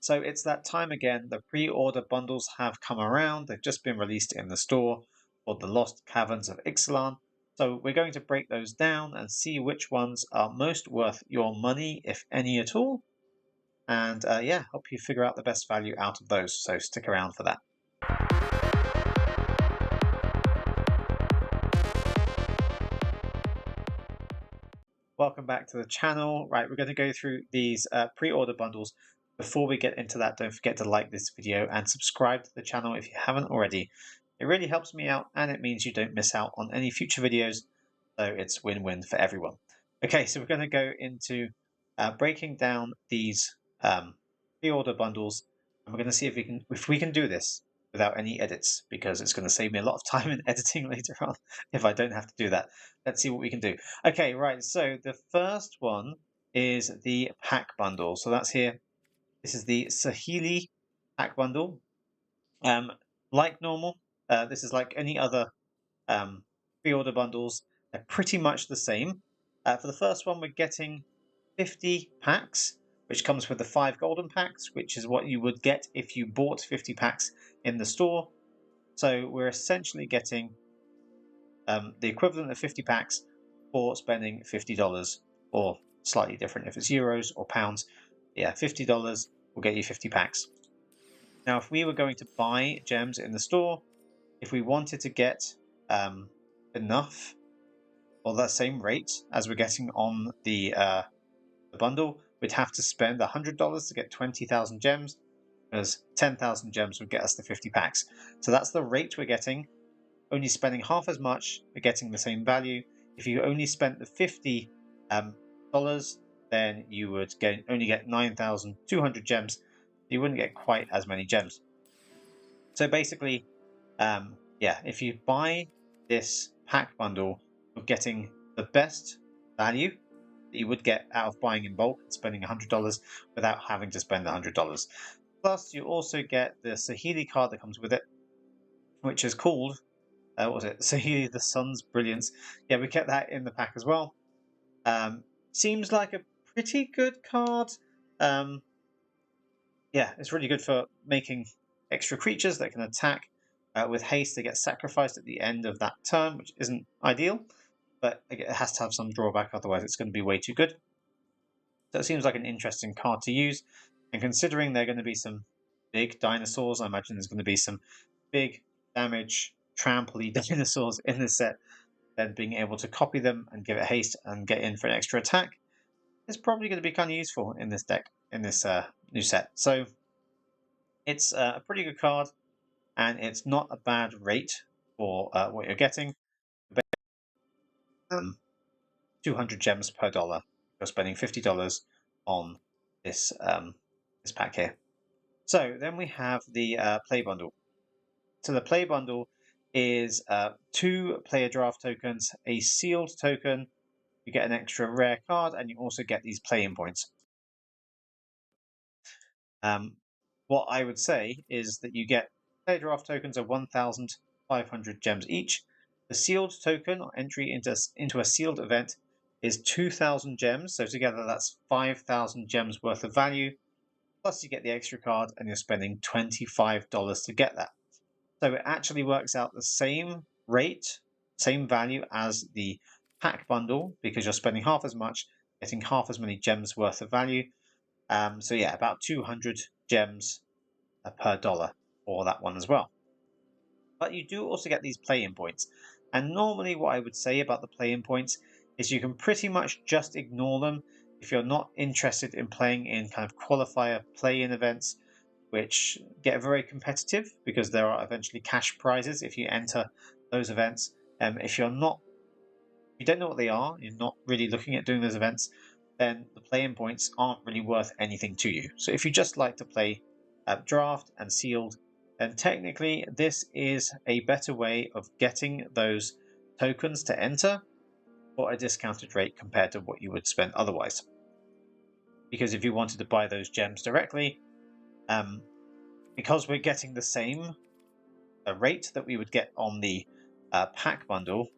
So it's that time again. The pre-order bundles have come around. They've just been released in the store for the Lost Caverns of Ixalan. So we're going to break those down and see which ones are most worth your money, if any at all. And yeah, help you figure out the best value out of those. So stick around for that. Welcome back to the channel. Right, we're going to go through these pre-order bundles. Before we get into that, don't forget to like this video and subscribe to the channel if you haven't already. It really helps me out and it means you don't miss out on any future videos. So it's win-win for everyone. Okay, so we're going to go into breaking down these pre-order bundles, and we're going to see if we can do this without any edits, because it's going to save me a lot of time in editing later on if I don't have to do that. Let's see what we can do. Okay, right, so the first one is the pack bundle. So that's here. This is the Sahili pack bundle. Like normal, this is like any other pre-order bundles. They're pretty much the same. For the first one, we're getting 50 packs, which comes with the 5 golden packs, which is what you would get if you bought 50 packs in the store. So we're essentially getting the equivalent of 50 packs for spending $50, or slightly different if it's euros or pounds. Yeah, $50 will get you 50 packs. Now, if we were going to buy gems in the store, if we wanted to get enough or that same rate as we're getting on the bundle, we'd have to spend $100 to get 20,000 gems, because 10,000 gems would get us the 50 packs. So that's the rate we're getting. Only spending half as much, we're getting the same value. If you only spent the $50, then you would only get 9,200 gems. You wouldn't get quite as many gems. So basically, yeah, if you buy this pack bundle, you're getting the best value that you would get out of buying in bulk and spending $100 without having to spend $100. Plus, you also get the Sahili card that comes with it, which is called, what was it? Sahili the Sun's Brilliance. Yeah, we kept that in the pack as well. Seems like a pretty good card. Yeah, it's really good for making extra creatures that can attack with haste. They get sacrificed at the end of that turn, which isn't ideal, but it has to have some drawback, otherwise it's going to be way too good. So it seems like an interesting card to use, and considering there are going to be some big dinosaurs, I imagine there's going to be some big damage trampoly dinosaurs in this set, then being able to copy them and give it haste and get in for an extra attack is probably going to be kind of useful in this deck, in this new set. So it's a pretty good card, and it's not a bad rate for what you're getting. 200 gems per dollar. You're spending $50 on this this pack here. So then we have the play bundle. So the play bundle is 2 player draft tokens, a sealed token. You get an extra rare card, and you also get these play-in points. What I would say is that you get player draft tokens of 1,500 gems each. The sealed token, or entry into a sealed event, is 2,000 gems. So together that's 5,000 gems worth of value. Plus you get the extra card, and you're spending $25 to get that. So it actually works out the same rate, same value as the pack bundle, because you're spending half as much, getting half as many gems worth of value. So yeah, about 200 gems per dollar for that one as well. But you do also get these play-in points. And normally what I would say about the play-in points is you can pretty much just ignore them if you're not interested in playing in kind of qualifier play-in events, which get very competitive because there are eventually cash prizes if you enter those events. If you don't know what they are, you're not really looking at doing those events, then the play-in points aren't really worth anything to you. So if you just like to play draft and sealed, then technically this is a better way of getting those tokens to enter for a discounted rate compared to what you would spend otherwise. Because if you wanted to buy those gems directly, because we're getting the same rate that we would get on the pack bundle,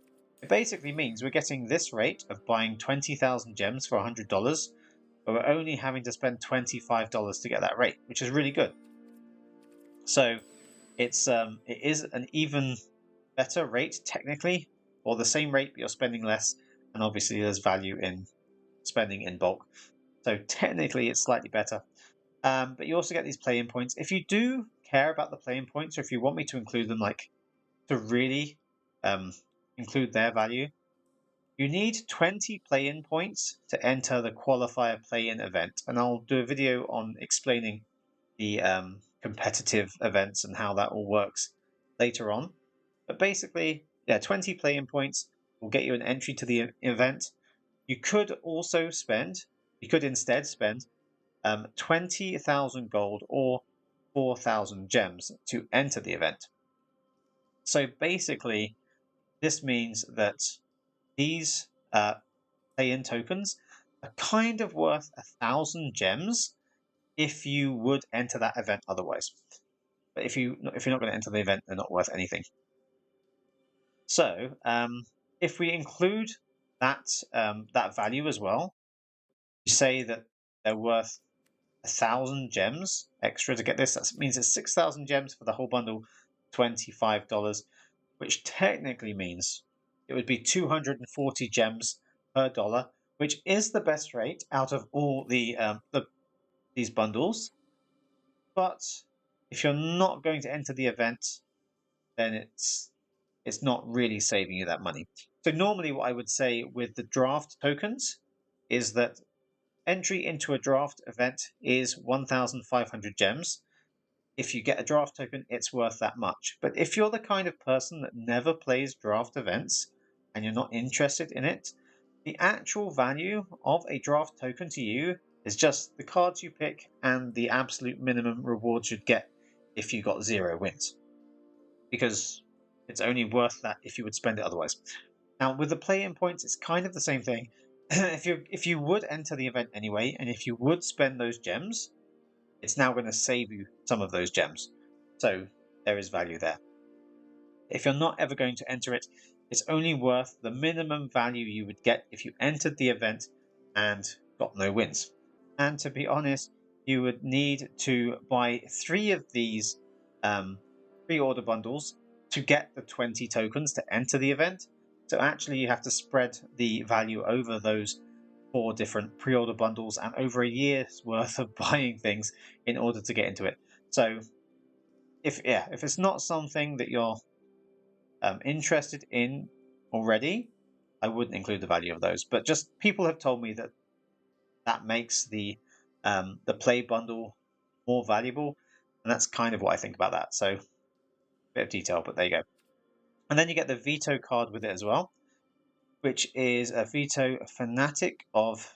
it basically means we're getting this rate of buying 20,000 gems for $100, but we're only having to spend $25 to get that rate, which is really good. So it is an even better rate technically, or the same rate, but you're spending less, and obviously there's value in spending in bulk. So technically it's slightly better. But you also get these play-in points. If you do care about the play-in points, or if you want me to include them, like to really include their value, you need 20 play-in points to enter the qualifier play-in event. And I'll do a video on explaining the competitive events and how that all works later on. But basically, yeah, 20 play-in points will get you an entry to the event. You could instead spend 20,000 gold or 4,000 gems to enter the event. So basically, this means that these play-in tokens are kind of worth 1,000 gems if you would enter that event otherwise. But if you're not going to enter the event, they're not worth anything. So if we include that value as well, you say that they're worth 1,000 gems extra to get this. That means it's 6,000 gems for the whole bundle, $25, which technically means it would be 240 gems per dollar, which is the best rate out of all these bundles. But if you're not going to enter the event, then it's not really saving you that money. So normally what I would say with the draft tokens is that entry into a draft event is 1,500 gems. If you get a draft token, it's worth that much. But if you're the kind of person that never plays draft events and you're not interested in it, the actual value of a draft token to you is just the cards you pick and the absolute minimum rewards you'd get if you got 0 wins. Because it's only worth that if you would spend it otherwise. Now, with the play-in points, it's kind of the same thing. If you would enter the event anyway, and if you would spend those gems, it's now going to save you some of those gems. So there is value there. If you're not ever going to enter it, it's only worth the minimum value you would get if you entered the event and got no wins. And to be honest, you would need to buy 3 of these pre-order bundles to get the 20 tokens to enter the event. So actually you have to spread the value over those 4 different pre-order bundles and over a year's worth of buying things in order to get into it. So if it's not something that you're interested in already, I wouldn't include the value of those. But just people have told me that makes the play bundle more valuable, and that's kind of what I think about that. So a bit of detail, but there you go. And then you get the veto card with it as well, which is a veto fanatic of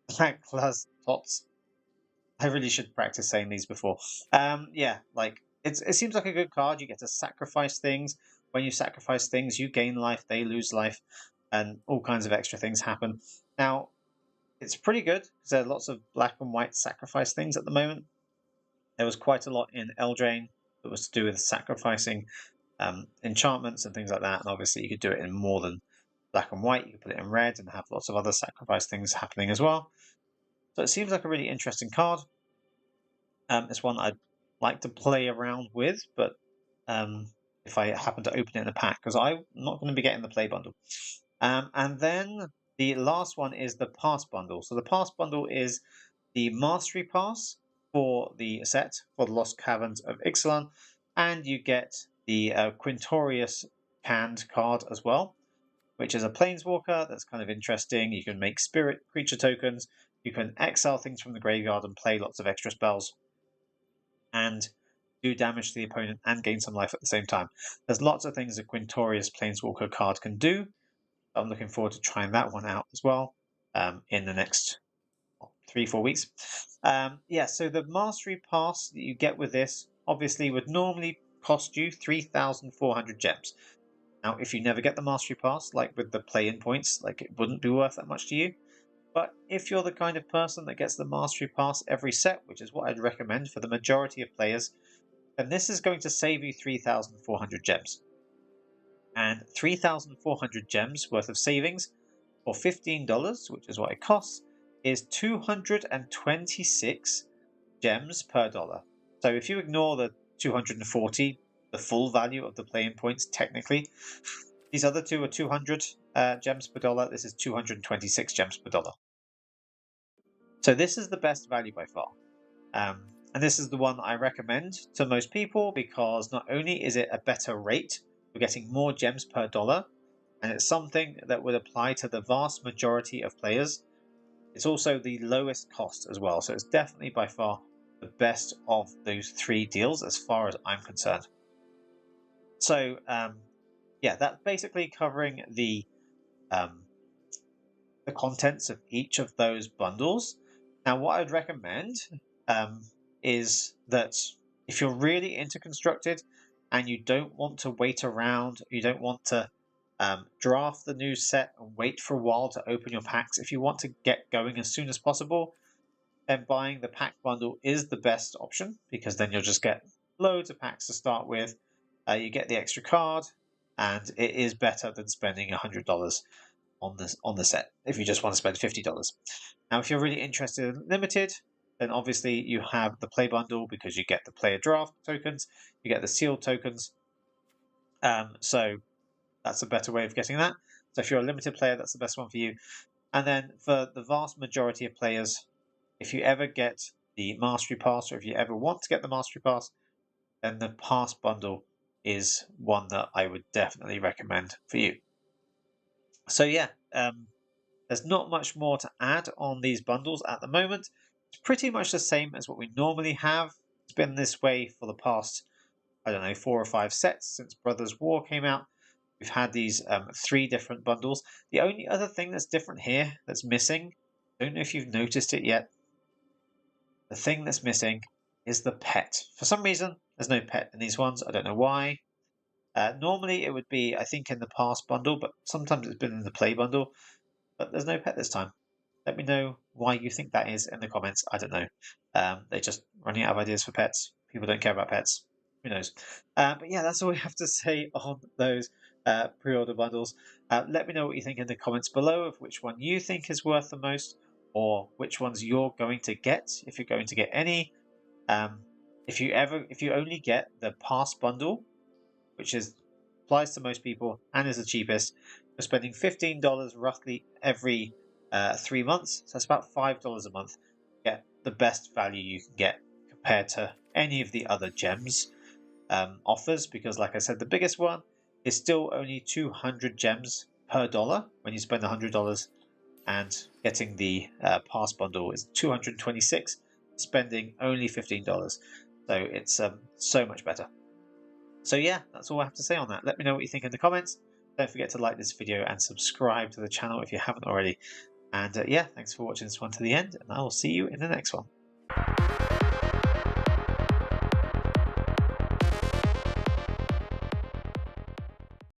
Black Tots. I really should practice saying these before. Yeah, like it seems like a good card. You get to sacrifice things. When you sacrifice things, you gain life, they lose life, and all kinds of extra things happen. Now, it's pretty good because there are lots of black and white sacrifice things at the moment. There was quite a lot in Eldraine that was to do with sacrificing enchantments and things like that. And obviously, you could do it in more than black and white. You could put it in red and have lots of other sacrifice things happening as well. So it seems like a really interesting card. It's one I'd like to play around with, but if I happen to open it in a pack, because I'm not going to be getting the play bundle. And then the last one is the pass bundle. So the pass bundle is the mastery pass for the set for the Lost Caverns of Ixalan, and you get the Quintorius canned card as well, which is a planeswalker that's kind of interesting. You can make spirit creature tokens, you can exile things from the graveyard and play lots of extra spells, and do damage to the opponent and gain some life at the same time. There's lots of things a Quintorius planeswalker card can do. I'm looking forward to trying that one out as well in the next 3-4 weeks. So the mastery pass that you get with this obviously would normally cost you 3,400 gems. Now, if you never get the mastery pass, like with the play-in points, like it wouldn't be worth that much to you. But if you're the kind of person that gets the mastery pass every set, which is what I'd recommend for the majority of players, then this is going to save you 3,400 gems. And 3,400 gems worth of savings for $15, which is what it costs, is 226 gems per dollar. So if you ignore the 240, the full value of the play-in points, technically, these other two are 200 gems per dollar. This is 226 gems per dollar. So this is the best value by far. And this is the one I recommend to most people because not only is it a better rate, you're getting more gems per dollar, and it's something that would apply to the vast majority of players. It's also the lowest cost as well, so it's definitely by far the best of those three deals as far as I'm concerned. So yeah, that's basically covering the contents of each of those bundles. Now, what I'd recommend is that if you're really into Constructed and you don't want to wait around, you don't want to draft the new set and wait for a while to open your packs. If you want to get going as soon as possible, then buying the pack bundle is the best option because then you'll just get loads of packs to start with. You get the extra card, and it is better than spending $100 on the set if you just want to spend $50. Now, if you're really interested in limited, then obviously you have the play bundle because you get the player draft tokens, you get the sealed tokens. So that's a better way of getting that. So if you're a limited player, that's the best one for you. And then for the vast majority of players, if you ever get the Mastery Pass, or if you ever want to get the Mastery Pass, then the Pass bundle is one that I would definitely recommend for you. So yeah, there's not much more to add on these bundles at the moment. It's pretty much the same as what we normally have. It's been this way for the past, I don't know, 4 or 5 sets since Brothers War came out. We've had these 3 different bundles. The only other thing that's different here, that's missing, I don't know if you've noticed it yet, the thing that's missing is the pet. For some reason, there's no pet in these ones. I don't know why. Normally it would be, I think, in the past bundle, but sometimes it's been in the play bundle. But there's no pet this time. Let me know why you think that is in the comments. I don't know. They're just running out of ideas for pets. People don't care about pets. Who knows? But yeah, that's all we have to say on those pre-order bundles. Let me know what you think in the comments below of which one you think is worth the most, or which ones you're going to get if you're going to get any. If you only get the pass bundle, which applies to most people and is the cheapest, you're spending $15 roughly every 3 months. So that's about $5 a month. Get the best value you can get compared to any of the other gems offers, because like I said, the biggest one is still only 200 gems per dollar when you spend $100, and getting the pass bundle is 226, spending only $15. So it's so much better. So yeah, that's all I have to say on that. Let me know what you think in the comments. Don't forget to like this video and subscribe to the channel if you haven't already. And yeah, thanks for watching this one to the end, and I will see you in the next one.